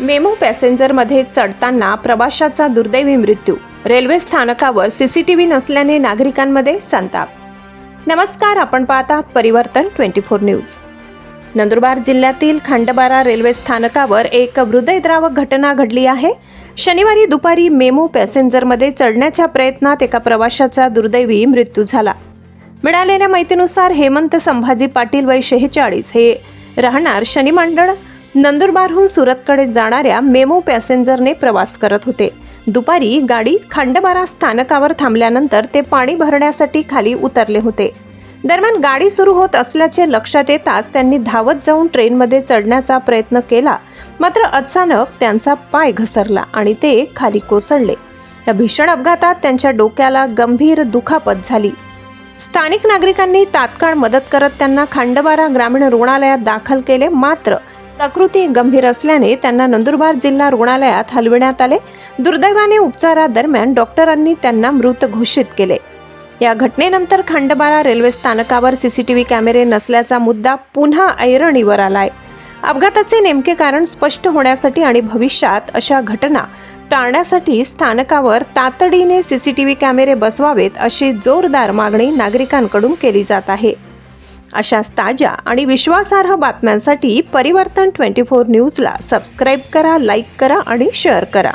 Memo पॅसेंजरमध्ये चढताना प्रवाशाचा दुर्दैवी मृत्यू. रेल्वे स्थानकावर सीसीटीव्ही नसल्याने नागरिकांमध्ये संताप. नमस्कार, आपण पाहतात परिवर्तन 24 न्यूज. नंदुरबार जिल्ह्यातील खंडबारा रेल्वे स्थानकावर एक हृदयद्रावक घटना घडली आहे. शनिवारी दुपारी मेमो पॅसेंजरमध्ये चढण्याच्या प्रयत्नात एका प्रवाशाचा दुर्दैवी मृत्यू झाला. मिळालेल्या माहितीनुसार हेमंत संभाजी पाटील वय 46 हे राहणार शनी मंडळ नंदुरबारहून सुरतकडे जाणाऱ्या मेमो पॅसेंजरने प्रवास करत होते. दुपारी गाडी खंडबारा स्थानकावर थांबल्यानंतर ते पाणी भरण्यासाठी खाली उतरले होते. दरम्यान गाडी सुरू होत असल्याचे लक्षात येताच त्यांनी धावत जाऊन ट्रेनमध्ये चढण्याचा प्रयत्न केला, मात्र अचानक त्यांचा पाय घसरला आणि ते खाली कोसळले. या भीषण अपघातात त्यांच्या डोक्याला गंभीर दुखापत झाली. स्थानिक नागरिकांनी तात्काळ मदत करत त्यांना खंडबारा ग्रामीण रुग्णालयात दाखल केले, मात्र प्रकृती गंभीर असल्याने त्यांना नंदुरबार जिल्हा रुग्णालयात हलविण्यात आले. दुर्दैवाने उपचारादरम्यान डॉक्टरांनी त्यांना मृत घोषित केले. या घटनेनंतर खंडबारा रेल्वे स्थानकावर सीसीटीव्ही कॅमेरे नसल्याचा मुद्दा पुन्हा ऐरणीवर आलाय. अपघाताचे नेमके कारण स्पष्ट होण्यासाठी आणि भविष्यात अशा घटना टाळण्यासाठी स्थानकावर तातडीने सीसीटीव्ही कॅमेरे बसवावेत अशी जोरदार मागणी नागरिकांकडून केली जात आहे. अशाच ताज्या आणि विश्वासार्ह बातम्यांसाठी परिवर्तन 24 न्यूजला सबस्क्राईब करा, लाईक करा आणि शेअर करा.